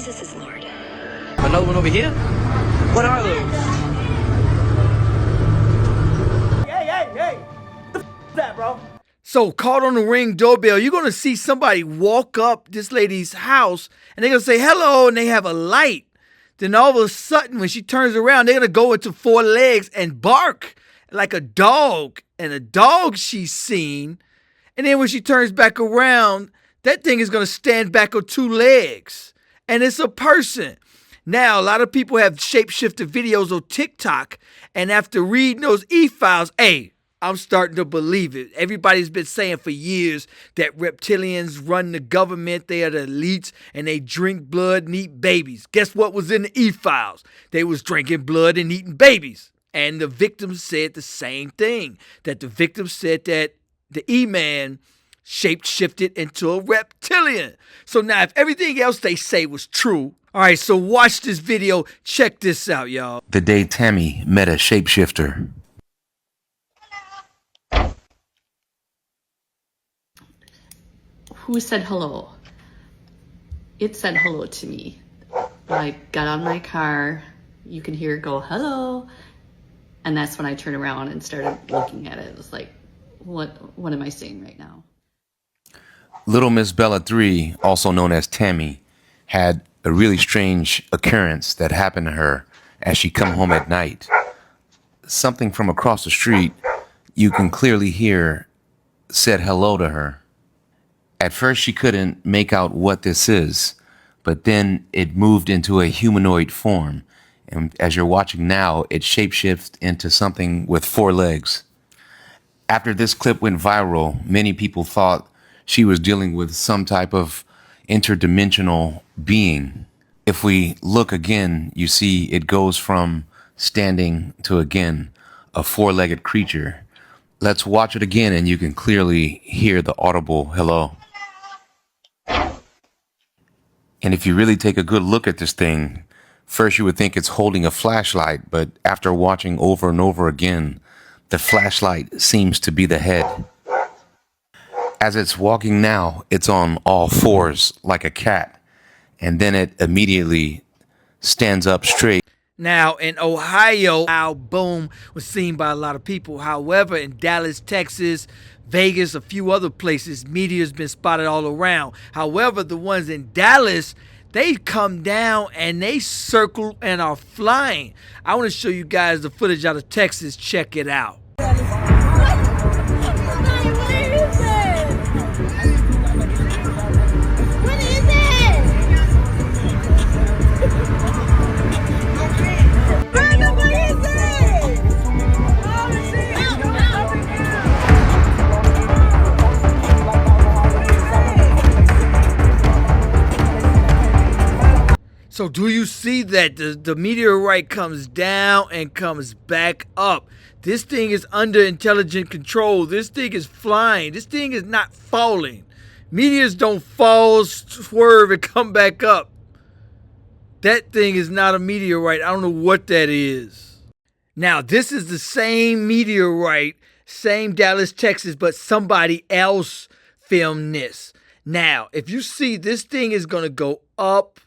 Jesus is Lord. Another one over here? What are those? Hey. The f is that, bro? So, caught on the Ring doorbell, you're going to see somebody walk up this lady's house and they're going to say hello and they have a light. Then all of a sudden, when she turns around, they're going to go into four legs and bark like a dog. And a dog she's seen. And then when she turns back around, that thing is going to stand back on two legs. And it's a person. Now, a lot of people have shapeshifter videos on TikTok. And after reading those e-files, hey, I'm starting to believe it. Everybody's been saying for years that reptilians run the government. They are the elites and they drink blood and eat babies. Guess what was in the e-files? They was drinking blood and eating babies. And the victim said the same thing. That the victim said that the E-Man shape-shifted into a reptilian. So now if everything else they say was true, all right, so watch this video. Check this out, y'all. The day Tammy met a shapeshifter. Who said hello? It said hello to me. I got on my car, you can hear it go, hello. And that's when I turned around and started looking at it. It was like, what am I seeing right now? Little Miss Bella 3, also known as Tammy, had a really strange occurrence that happened to her as she come home at night. Something from across the street, you can clearly hear, said hello to her. At first, she couldn't make out what this is, but then it moved into a humanoid form. And as you're watching now, it shapeshifts into something with four legs. After this clip went viral, many people thought she was dealing with some type of interdimensional being. If we look again, you see it goes from standing to, again, a four-legged creature. Let's watch it again and you can clearly hear the audible hello. And if you really take a good look at this thing, first you would think it's holding a flashlight, but after watching over and over again, the flashlight seems to be the head. As it's walking now, it's on all fours like a cat, and then it immediately stands up straight. Now, in Ohio, how boom was seen by a lot of people. However, in Dallas, Texas, Vegas, a few other places, media's been spotted all around. However, the ones in Dallas, they come down and they circle and are flying. I want to show you guys the footage out of Texas. Check it out. So do you see that the meteorite comes down and comes back up? This thing is under intelligent control. This thing is flying. This thing is not falling. Meteors don't fall, swerve, and come back up. That thing is not a meteorite. I don't know what that is. Now, this is the same meteorite, same Dallas, Texas, but somebody else filmed this. Now, if you see, this thing is going to go up,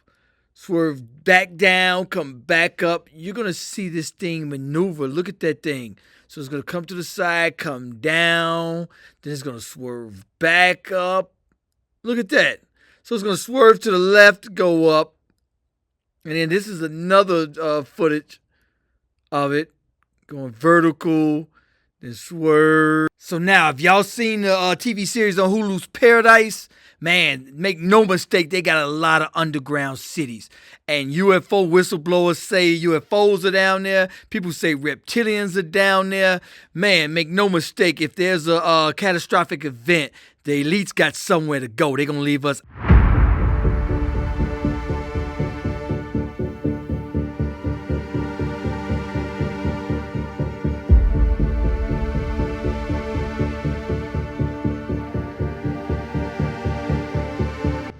swerve back down, come back up. You're going to see this thing maneuver. Look at that thing. So it's going to come to the side, come down. Then it's going to swerve back up. Look at that. So it's going to swerve to the left, go up. And then this is another footage of it. Going vertical, then swerve. So now, if y'all seen the TV series on Hulu's Paradise, man, make no mistake, they got a lot of underground cities. And UFO whistleblowers say UFOs are down there. People say reptilians are down there. Man, make no mistake, if there's a catastrophic event, the elites got somewhere to go. They're going to leave us.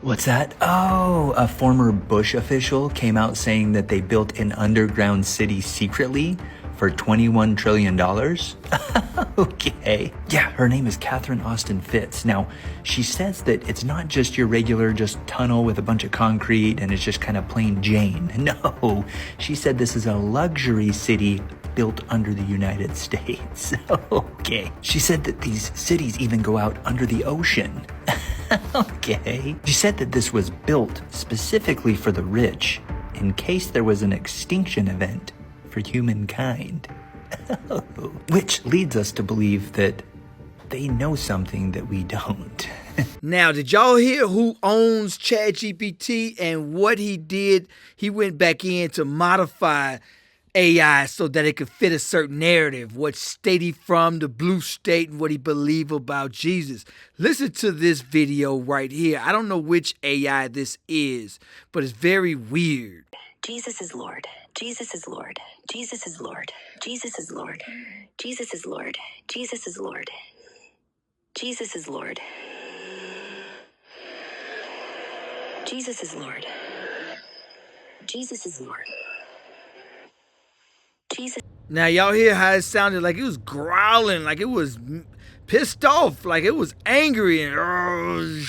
What's that? Oh, a former Bush official came out saying that they built an underground city secretly for $21 trillion. Okay. Yeah, her name is Catherine Austin Fitz. Now, she says that it's not just your regular tunnel with a bunch of concrete and it's just kind of plain Jane. No, she said this is a luxury city built under the United States. Okay. She said that these cities even go out under the ocean. Okay. She said that this was built specifically for the rich in case there was an extinction event for humankind. Which leads us to believe that they know something that we don't. Now, did y'all hear who owns ChatGPT and what he did? He went back in to modify AI so that it could fit a certain narrative, what state he from, the blue state, and what he believed about Jesus. Listen to this video right here. I don't know which AI this is, but it's very weird. Jesus is Lord. Jesus is Lord. Jesus is Lord. Jesus is Lord. Jesus is Lord. Jesus is Lord. Jesus is Lord. Jesus is Lord. Jesus is Lord. Jesus. Now, y'all hear how it sounded like it was growling, like it was pissed off, like it was angry. And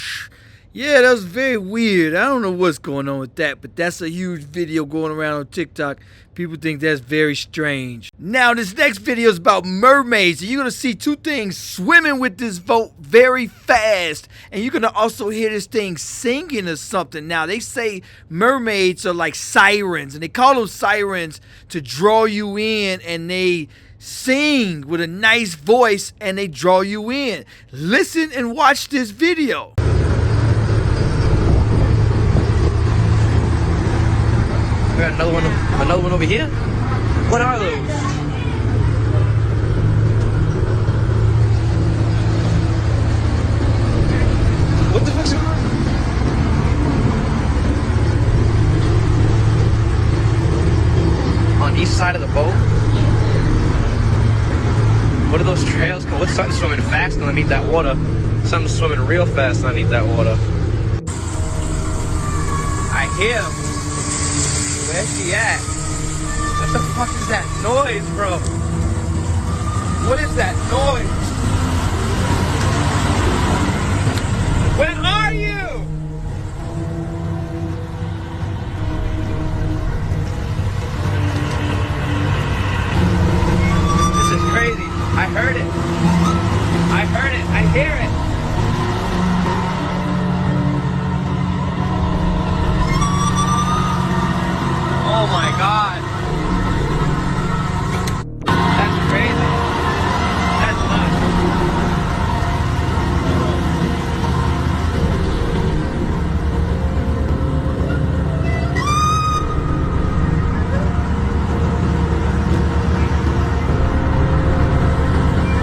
yeah, that was very weird. I don't know what's going on with that, but that's a huge video going around on TikTok. People think that's very strange. Now, this next video is about mermaids. You're going to see two things swimming with this boat very fast. And you're going to also hear this thing singing or something. Now, they say mermaids are like sirens. And they call them sirens to draw you in. And they sing with a nice voice and they draw you in. Listen and watch this video. We got another one over here. What are those? What the fuck's going on each side of the boat? What are those trails called? What's something swimming fast underneath that water? Something swimming real fast underneath that water. I hear him. Where's she at? What the fuck is that noise, bro? What is that noise? Where are you? This is crazy. I heard it. I heard it. I hear it. Oh my God. That's crazy. That's nuts.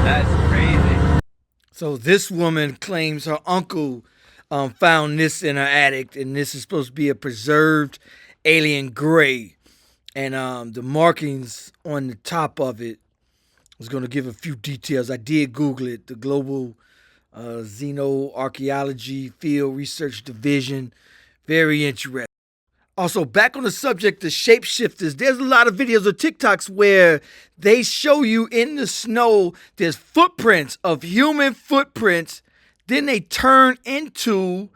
That's crazy. So this woman claims her uncle found this in her attic, and this is supposed to be a preserved alien gray, and the markings on the top of it was going to give a few details. I did Google it. The Global Xenoarchaeology Field Research Division. Very interesting. Also, back on the subject of shapeshifters, there's a lot of videos or TikToks where they show you in the snow, there's footprints of human footprints, then they turn into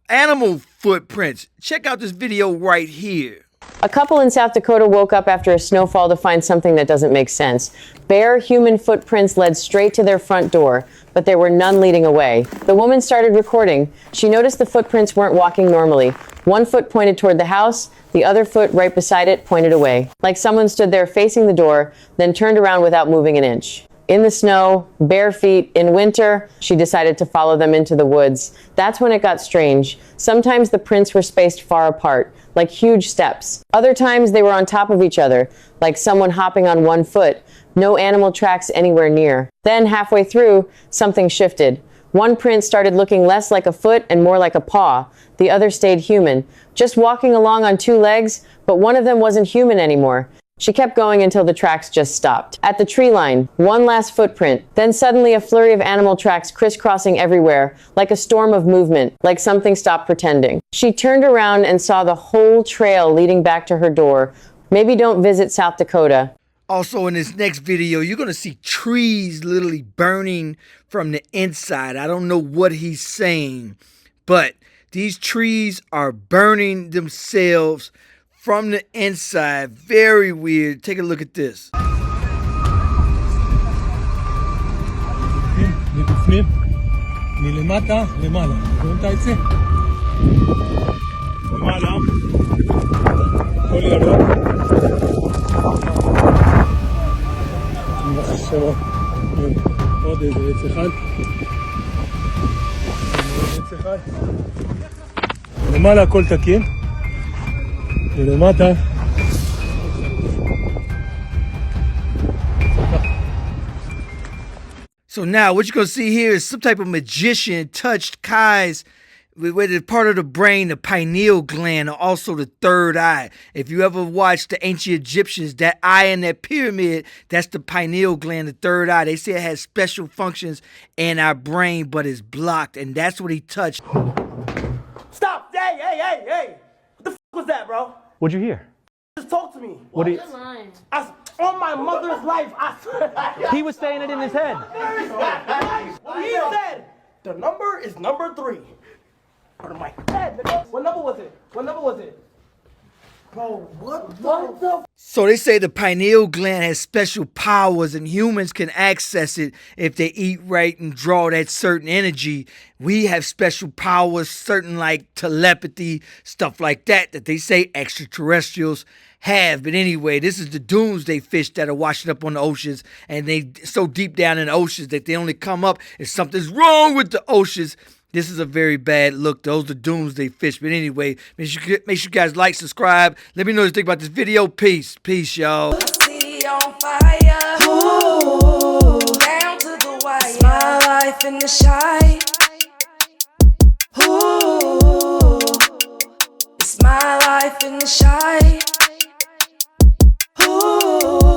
animal footprints. Check out this video right here. A couple in South Dakota woke up after a snowfall to find something that doesn't make sense. Bare human footprints led straight to their front door, but there were none leading away. The woman started recording. She noticed the footprints weren't walking normally. One foot pointed toward the house, the other foot right beside it pointed away. Like someone stood there facing the door, then turned around without moving an inch. In the snow, bare feet, in winter, she decided to follow them into the woods. That's when it got strange. Sometimes the prints were spaced far apart, like huge steps. Other times they were on top of each other, like someone hopping on one foot. No animal tracks anywhere near. Then, halfway through, something shifted. One print started looking less like a foot and more like a paw. The other stayed human, just walking along on two legs, but one of them wasn't human anymore. She kept going until the tracks just stopped. At the tree line, one last footprint. Then suddenly a flurry of animal tracks crisscrossing everywhere, like a storm of movement, like something stopped pretending. She turned around and saw the whole trail leading back to her door. Maybe don't visit South Dakota. Also, in this next video, you're going to see trees literally burning from the inside. I don't know what he's saying, but these trees are burning themselves from the inside. Very weird. Take a look at this. מבפנים, מלמטה למעלה. רואים את העצים? למעלה, הכל ירוק. מחשבות. עוד איזה עץ אחד. עץ אחד. למעלה הכל תקין. ולמטה So now what you're going to see here is some type of magician touched Kai's with the part of the brain, the pineal gland, or also the third eye. If you ever watched the ancient Egyptians, that eye in that pyramid, that's the pineal gland, the third eye. They say it has special functions in our brain, but it's blocked, and that's what he touched. Stop! Hey! What the f was that, bro? What'd you hear? Just talk to me. What do you... On my mother's life, I swear. He was saying it in his head. He said the number is number 3. Out of my head, nigga. What number was it? Bro, what the? So they say the pineal gland has special powers and humans can access it if they eat right and draw that certain energy. We have special powers, certain like telepathy, stuff like that they say extraterrestrials have. But anyway, this is the doomsday fish that are washing up on the oceans, and they so deep down in the oceans that they only come up if something's wrong with the oceans. This is a very bad look. Those are doomsday fish. But anyway, make sure you guys like, subscribe. Let me know what you think about this video. Peace, y'all. City on fire. Ooh, down to the wire. It's my life in the shy. Ooh, it's my life in the shy.